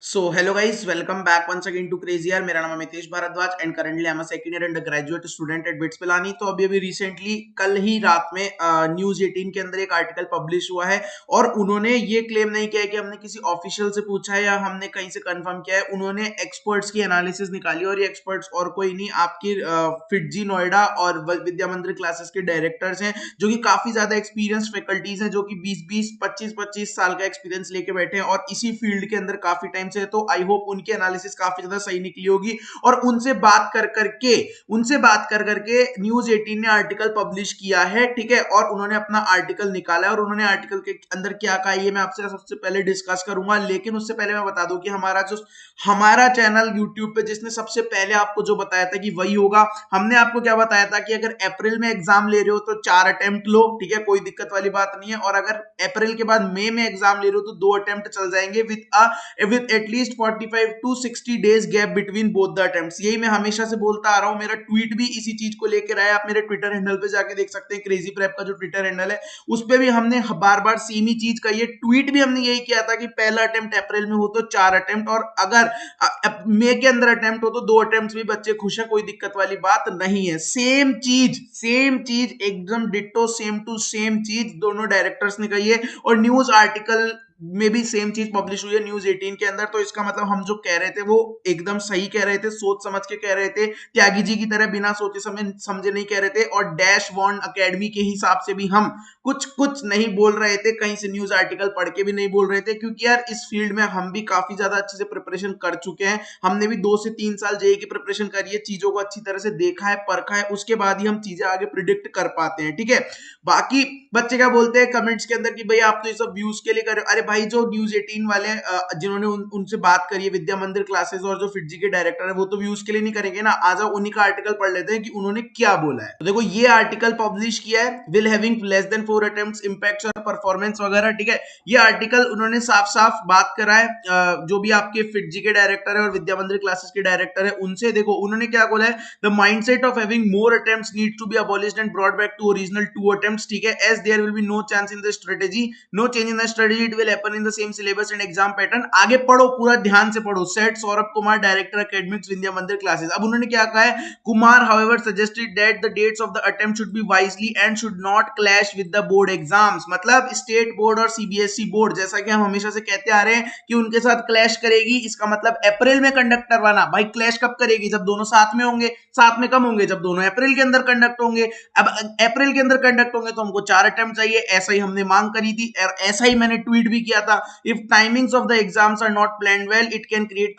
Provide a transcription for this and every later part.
So hello guys, welcome back once again to crazy यार। मेरा नाम Amitesh Bhardwaj and currently I am a second year undergraduate student at BITS Pilani. तो अभी recently कल ही रात में न्यूज 18 के अंदर एक आर्टिकल पब्लिश हुआ है और उन्होंने ये क्लेम नहीं किया है कि हमने किसी ऑफिशियल से पूछा है या हमने कहीं से कंफर्म किया है। उन्होंने एक्सपर्ट्स की एनालिसिस निकाली और ये एक्सपर्ट्स और कोई नहीं, आपकी फिटजी नोएडा और विद्या मंदिर क्लासेस के डायरेक्टर्स हैं, जो कि काफी ज्यादा एक्सपीरियंस फैकल्टीज हैं, जो कि 20-20 25-25 साल का एक्सपीरियंस लेके बैठे हैं और इसी फील्ड के अंदर काफी टाइम से। तो आई होप उनकी एनालिसिस काफी ज्यादा सही निकली होगी और उनसे बात कर करके न्यूज 18 ने आर्टिकल पब्लिश किया है, ठीक है। और उन्होंने अपना आर्टिकल निकाला है और उन्होंने आर्टिकल के अंदर क्या कहा ये मैं आपसे सबसे पहले डिस्कस करूंगा। लेकिन उससे पहले मैं बता दूं कि हमारा चैनल यूट्यूब पे जिसने सबसे पहले आपको जो बताया था कि वही होगा। हमने आपको क्या बताया था कि अगर अप्रैल में एग्जाम ले रहे हो तो 4 अटेम्प्ट लो, ठीक है, कोई दिक्कत वाली बात नहीं है। और अगर अप्रैल के बाद मई में एग्जाम ले रहे हो तो 2 अटेम्प्ट चल जाएंगे with at least 45 to 60 days gap between both the attempts. यही मैं हमेशा से बोलता आ रहा हूं, मेरा ट्वीट भी इसी चीज को लेकर आया। आप मेरे ट्विटर हैंडल पे जाके देख सकते हैं, क्रेजी प्रेप का जो ट्विटर हैंडल है उस पे भी हमने बार बार सेम ही चीज कही है। ट्वीट भी हमने यही किया था कि पहला अटेम्प्ट अप्रैल में हो तो 4 अटेम्प्ट, और अगर मई के अंदर अटेम्प्ट हो तो 2 अटेम्प्ट भी बच्चे खुश है, कोई दिक्कत वाली बात नहीं है। सेम चीज एकदम डिट्टो सेम टू सेम चीज दोनों डायरेक्टर्स ने कही है और न्यूज आर्टिकल में भी सेम चीज पब्लिश हुई है न्यूज 18 के अंदर। तो इसका मतलब हम जो कह रहे थे वो एकदम सही कह रहे थे, सोच समझ के कह रहे थे, त्यागी जी की तरह बिना सोचे समझे नहीं कह रहे थे। और डैश वॉन्ड अकेडमी के हिसाब से भी हम कुछ कुछ नहीं बोल रहे थे, कहीं से न्यूज आर्टिकल पढ़ के भी नहीं बोल रहे थे, क्योंकि यार इस फील्ड में हम भी काफी ज्यादा अच्छे से प्रिपरेशन कर चुके हैं। हमने भी 2 से 3 साल जेई की प्रिपरेशन करी है, चीजों को अच्छी तरह से देखा है, परखा है, उसके बाद ही हम चीजें आगे प्रिडिक्ट कर पाते हैं, ठीक है। बाकी बच्चे क्या बोलते हैं कमेंट्स के अंदर कि भाई आप तो ये सब व्यूज के लिए कर रहे हो। अरे भाई, जो न्यूज 18 वाले जिन्होंने उनसे बात करी है, विद्या मंदिर क्लासेस और जो फिटजी के डायरेक्टर है, वो तो व्यूज के लिए नहीं करेंगे ना। आ जाओ उन्हीं का आर्टिकल पढ़ लेते हैं कि उन्होंने क्या बोला है। तो देखो ये आर्टिकल पब्लिश किया है, will having less than 4 attempts impacts और परफॉर्मेंस वगैरह, ठीक है। ये आर्टिकल उन्होंने साफ साफ बात करा है जो भी आपके फिटजी के डायरेक्टर है और विद्या मंदिर क्लासेस के डायरेक्टर है उनसे। देखो उन्होंने क्या बोला है, the mindset of having more attempts need to be abolished and brought back to original 2 attempts, ठीक है, as there will be no chance in the strategy, no change in the strategy, it will happen in the same syllabus and exam pattern. आगे पढ़ो, पूरा ध्यान से पढ़ो। सेट Saurabh Kumar, director academics, Vidya Mandir classes. अब उन्होंने क्या कहा है, Kumar however suggested that the dates of the attempt should be wisely and should not clash with the board exams. मतलब स्टेट बोर्ड और सीबीएसई बोर्ड, जैसा कि हम हमेशा से कहते आ रहे हैं कि उनके साथ क्लैश करेगी, इसका मतलब अप्रैल में कंडक्ट करवाना। भाई क्लैश कब करेगी, जब दोनों साथ में होंगे। साथ में कब होंगे, जब दोनों अप्रैल के अंदर कंडक्ट होंगे। अब अप्रैल के अंदर कंडक्ट होंगे तो हमको 4 अटेम्प्ट चाहिए, ऐसा ही हमने मांग करी थी और ऐसा ही मैंने ट्वीट भी किया था। If timings of the exams are not planned well, it can create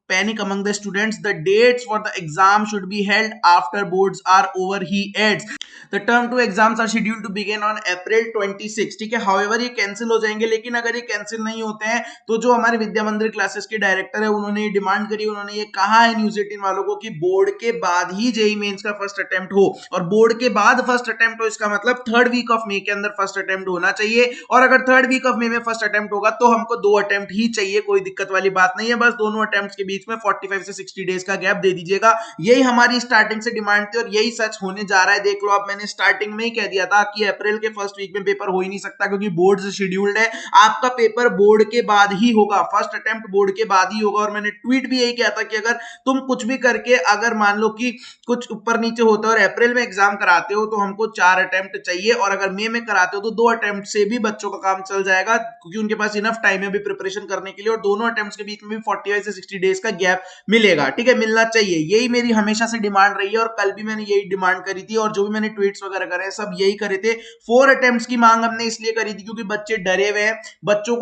panic among the students. The dates for the exam should be held after boards are over, he adds. The term 2 exams are scheduled to begin on April 26, ठीक है। However ये cancel हो जाएंगे, लेकिन अगर ये cancel नहीं होते हैं तो जो हमारे विद्या मंदिर क्लासेस के डायरेक्टर है उन्होंने ये डिमांड करी, उन्होंने ये कहा है न्यूज 18 वालों को कि बोर्ड के बाद ही जेई मेंस का फर्स्ट अटेम्प्ट हो। और बोर्ड के बाद फर्स्ट अटेम्प्ट हो इसका मतलब 3rd वीक ऑफ मई के अंदर फर्स्ट अटेम्प्ट होना चाहिए। और अगर 3rd वीक ऑफ मई में फर्स्ट अटेम्प्ट होगा तो हमको 2 अटेम्प्ट ही चाहिए, कोई दिक्कत वाली बात नहीं है। बस दोनों अटेम्प्ट्स के बीच में 45 से 60 डेज का गैप दे दीजिएगा। यही हमारी स्टार्टिंग से डिमांड थी और यही सच होने जा रहा है। देख लो, अब मैंने स्टार्टिंग में ही कह दिया था कि अप्रैल के फर्स्ट वीक में पेपर हो ही नहीं सकता, क्योंकि बोर्ड से शेड्यूल्ड है। आपका पेपर बोर्ड के बाद ही होगा, फर्स्ट अटेम्प्ट बोर्ड के बाद ही होगा। और मैंने ट्वीट भी यही किया था कि अगर तुम कुछ भी करके अगर मान लो कि कुछ ऊपर नीचे होता है और अप्रैल में एग्जाम कराते हो तो हमको 4 अटेम्प्ट चाहिए, और अगर मई में कराते हो तो 2 अटेम्प्ट से भी बच्चों का काम चल जाएगा, क्योंकि उनके पास इनफ टाइम है अभी प्रिपरेशन करने के लिए। और दोनों अटेम्प्ट्स के बीच में भी 45 से 60 डेज का गैप मिलेगा, ठीक है, मिलना चाहिए। यही मेरी हमेशा से डिमांड रही है और कल भी मैंने यही डिमांड करी थी और जो भी मैंने ट्वीट्स वगैरह करे सब यही करे थे। 4 अटेम्प्ट्स की मांग हमने इसलिए करी थी क्योंकि बच्चे डरे हुए हैं। बच्चों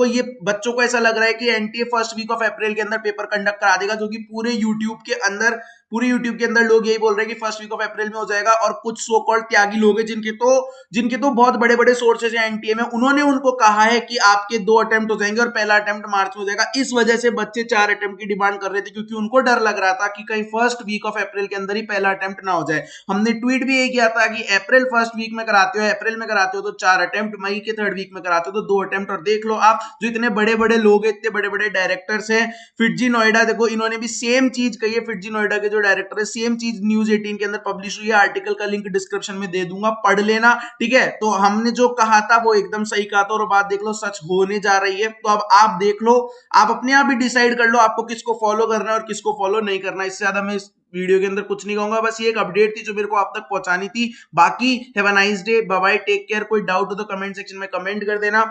को ऐसा लग रहा है कि NTA first week of April के अंदर पेपर कंडक्ट करा देगा, जो कि पूरे यूट्यूब के अंदर लोग यही बोल रहे हैं कि फर्स्ट वीक ऑफ अप्रैल में हो जाएगा। और कुछ सो कॉल्ड त्यागी लोग हैं जिनके तो बहुत बड़े बड़े सोर्सेज हैं एनटीए में, उन्होंने उनको कहा है कि आपके 2 अटेम्प्ट हो जाएंगे और पहला अटेम्प्ट मार्च में हो जाएगा। इस वजह से बच्चे 4 अटेम्प्ट की डिमांड कर रहे थे, क्योंकि उनको डर लग रहा था कि कहीं फर्स्ट वीक ऑफ अप्रैल के अंदर ही पहला अटेम्प्ट ना हो जाए। हमने ट्वीट भी यही किया था कि अप्रैल फर्स्ट वीक में कराते हो, अप्रैल में कराते हो तो 4 अटेम्प्ट, मई के 3rd वीक में कराते हो तो 2 अटेम्प्ट। और देख लो आप, जो इतने बड़े बड़े लोग हैं, इतने बड़े बड़े डायरेक्टर्स हैं, फिटजी नोएडा, देखो इन्होंने भी सेम चीज कही है। फिटजी नोएडा के जो जो डायरेक्टर है, सेम चीज न्यूज 18 के अंदर पब्लिश हुई है। आर्टिकल का लिंक डिस्क्रिप्शन में दे दूंगा, पढ़ लेना, ठीक है। तो हमने जो कहा था वो एकदम सही कहा था, और बात देख लो सच होने जा रही है। तो अब आप देख लो, आप अपने आप ही डिसाइड कर लो आपको किसको फॉलो करना है और किसको फॉलो नहीं करना। इससे ज्यादा मैं इस वीडियो के अंदर कुछ नहीं कहूंगा, बस ये एक अपडेट थी जो मेरे को आप तक पहुंचानी थी। बाकी have a nice day, bye bye, take care. कोई डाउट हो तो कमेंट सेक्शन में कमेंट कर देना।